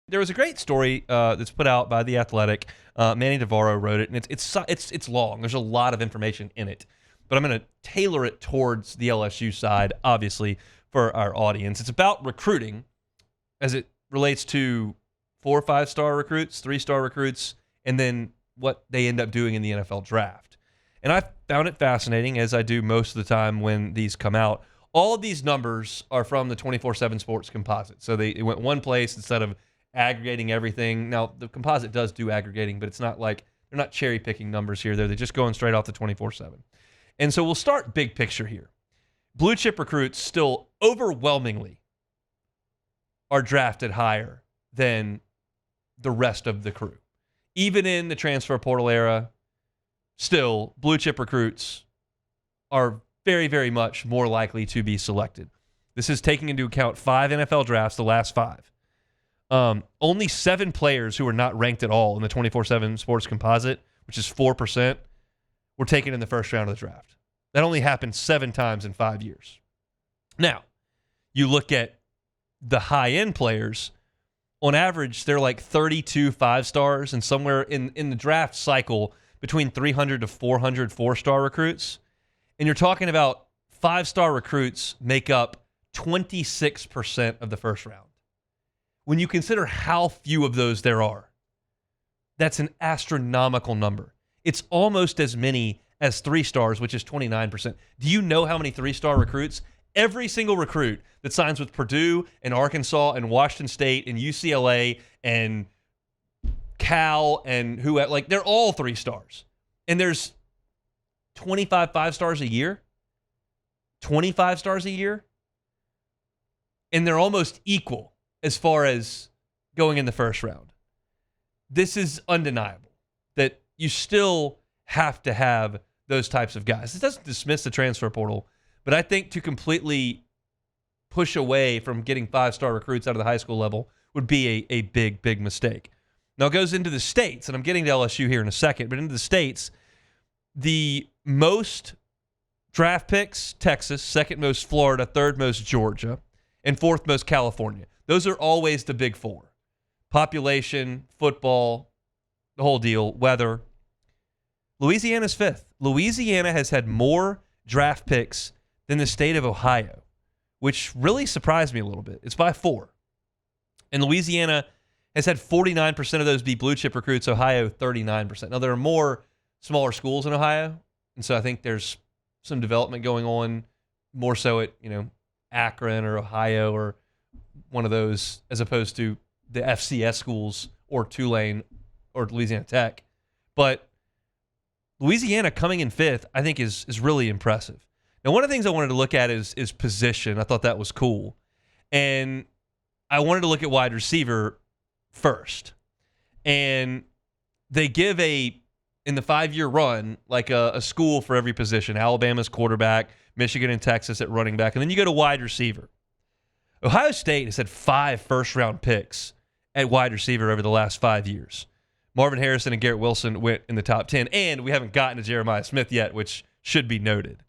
There was a great story that's put out by The Athletic. Manny Navarro wrote it, and it's long. There's a lot of information in it, but I'm going to tailor it towards the LSU side, obviously, for our audience. It's about recruiting as it relates to 4 or 5-star recruits, 3-star recruits, and then what they end up doing in the NFL draft. And I found it fascinating, as I do most of the time when these come out. All of these numbers are from the 24/7 Sports Composite. So it went one place instead of aggregating everything. Now, the composite does do aggregating, but it's not like they're not cherry picking numbers here. They're just going straight off the 24/7. And so we'll start big picture here. Blue chip recruits still overwhelmingly are drafted higher than the rest of the crew. Even in the transfer portal era, still blue chip recruits are very, very much more likely to be selected. This is taking into account 5 NFL drafts, the last 5. Only 7 players who were not ranked at all in the 24/7 Sports Composite, which is 4%, were taken in the first round of the draft. That only happened 7 times in 5 years. Now, you look at the high-end players, on average, they're like 32 5-stars, and somewhere in the draft cycle between 300 to 400 4-star recruits. And you're talking about 5-star recruits make up 26% of the first round. When you consider how few of those there are, that's an astronomical number. It's almost as many as 3-stars, which is 29%. Do you know how many 3-star recruits? Every single recruit that signs with Purdue and Arkansas and Washington State and UCLA and Cal and who, like, they're all 3-stars. And there's 25 5-stars a year, 25 stars a year, and they're almost equal as far as going in the first round. This is undeniable that you still have to have those types of guys. It doesn't dismiss the transfer portal, but I think to completely push away from getting 5-star recruits out of the high school level would be a big, big mistake. Now it goes into the states, and I'm getting to LSU here in a second, but into the states, the most draft picks, Texas, second most Florida, third most Georgia, and fourth most California. Those are always the big 4. Population, football, the whole deal, weather. Louisiana's 5th. Louisiana has had more draft picks than the state of Ohio, which really surprised me a little bit. It's by 4. And Louisiana has had 49% of those be blue chip recruits, Ohio 39%. Now, there are more smaller schools in Ohio, and so I think there's some development going on more so at, Akron or Ohio or one of those, as opposed to the FCS schools or Tulane or Louisiana Tech. But Louisiana coming in 5th, I think is really impressive. Now, one of the things I wanted to look at is position. I thought that was cool. And I wanted to look at wide receiver first. And they give in the 5-year run, like a school for every position. Alabama's quarterback, Michigan and Texas at running back. And then you go to wide receiver. Ohio State has had 5 first-round picks at wide receiver over the last 5 years. Marvin Harrison and Garrett Wilson went in the top 10. And we haven't gotten to Jeremiah Smith yet, which should be noted.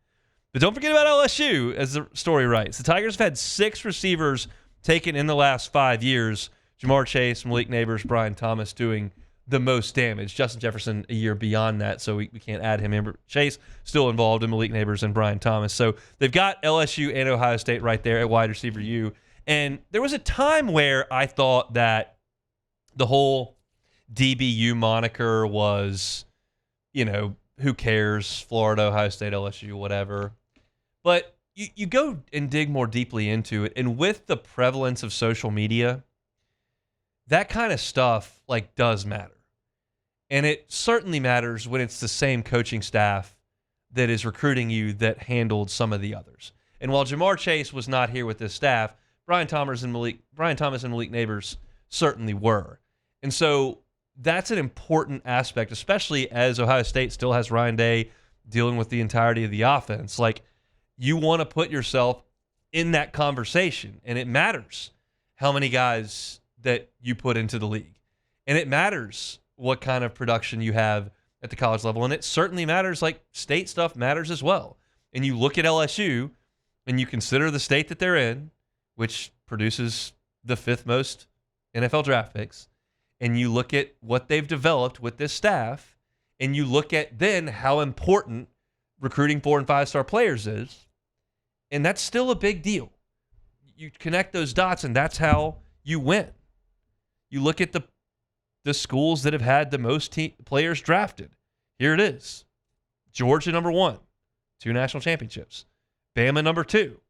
But don't forget about LSU, as the story writes. The Tigers have had 6 receivers taken in the last 5 years. Jamar Chase, Malik Neighbors, Brian Thomas doing the most damage. Justin Jefferson a year beyond that, so we can't add him in. Chase still involved in Malik Neighbors and Brian Thomas. So they've got LSU and Ohio State right there at wide receiver U. And there was a time where I thought that the whole DBU moniker was, who cares? Florida, Ohio State, LSU, whatever. But you go and dig more deeply into it, and with the prevalence of social media, that kind of stuff does matter. And it certainly matters when it's the same coaching staff that is recruiting you that handled some of the others. And while Jamar Chase was not here with this staff, Brian Thomas and Malik Neighbors certainly were. And so that's an important aspect, especially as Ohio State still has Ryan Day dealing with the entirety of the offense. You want to put yourself in that conversation, and it matters how many guys that you put into the league. And it matters what kind of production you have at the college level. And it certainly matters, state stuff matters as well. And you look at LSU and you consider the state that they're in, which produces the 5th most NFL draft picks, and you look at what they've developed with this staff, and you look at then how important recruiting 4- and 5-star players is, and that's still a big deal. You connect those dots, and that's how you win. You look at the schools that have had the most players drafted. Here it is. Georgia, number 1, 2 national championships. Bama, number 2,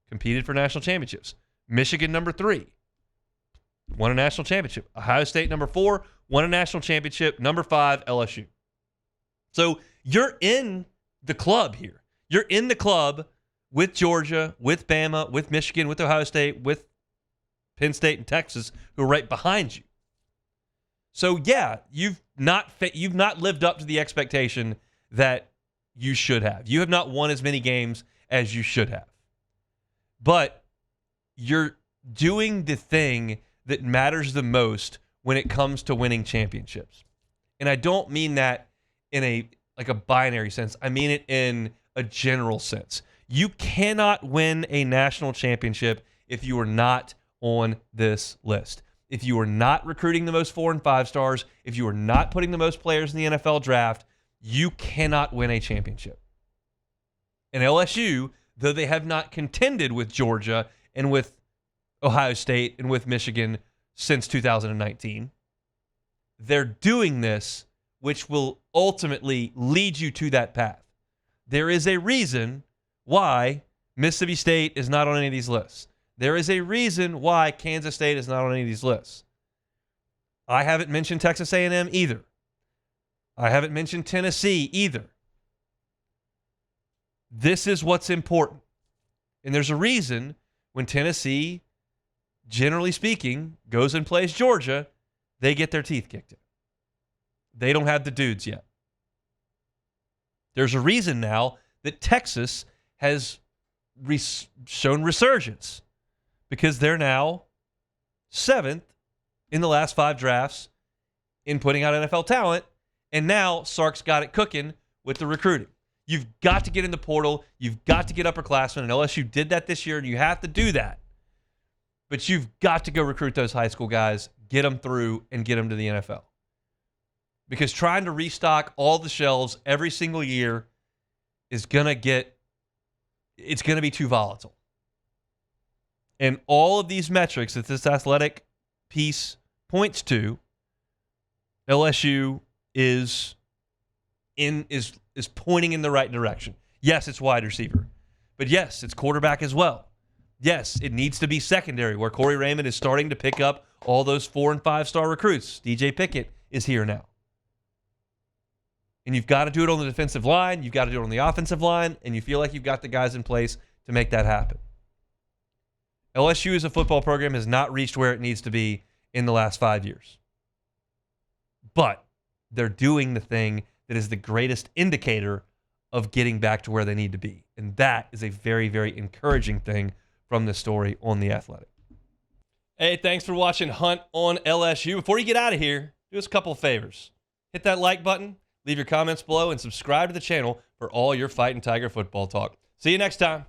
competed for national championships. Michigan, number 3, won a national championship. Ohio State, number 4, won a national championship. Number 5, LSU. So you're in the club here. You're in the club with Georgia, with Bama, with Michigan, with Ohio State, with Penn State and Texas, who are right behind you. So yeah, you've not lived up to the expectation that you should have. You have not won as many games as you should have. But you're doing the thing that matters the most when it comes to winning championships. And I don't mean that in a binary sense. I mean it in a general sense. You cannot win a national championship if you are not on this list. If you are not recruiting the most 4- and 5-stars, if you are not putting the most players in the NFL draft, you cannot win a championship. And LSU, though they have not contended with Georgia and with Ohio State and with Michigan since 2019, they're doing this, which will ultimately lead you to that path. There is a reason why Mississippi State is not on any of these lists. There is a reason why Kansas State is not on any of these lists. I haven't mentioned Texas A&M either. I haven't mentioned Tennessee either. This is what's important. And there's a reason when Tennessee, generally speaking, goes and plays Georgia, they get their teeth kicked in. They don't have the dudes yet. There's a reason now that Texas has shown resurgence, because they're now 7th in the last 5 drafts in putting out NFL talent, and now Sark's got it cooking with the recruiting. You've got to get in the portal. You've got to get upperclassmen, and LSU did that this year, and you have to do that. But you've got to go recruit those high school guys, get them through, and get them to the NFL. Because trying to restock all the shelves every single year is going to be too volatile. And all of these metrics that this athletic piece points to, LSU is pointing in the right direction. Yes, it's wide receiver. But yes, it's quarterback as well. Yes, it needs to be secondary, where Corey Raymond is starting to pick up all those 4- and 5-star recruits. DJ Pickett is here now. And you've got to do it on the defensive line. You've got to do it on the offensive line. And you feel like you've got the guys in place to make that happen. LSU as a football program has not reached where it needs to be in the last 5 years. But they're doing the thing that is the greatest indicator of getting back to where they need to be. And that is a very, very encouraging thing from this story on The Athletic. Hey, thanks for watching Hunt on LSU. Before you get out of here, do us a couple of favors. Hit that like button, leave your comments below, and subscribe to the channel for all your Fighting Tiger football talk. See you next time.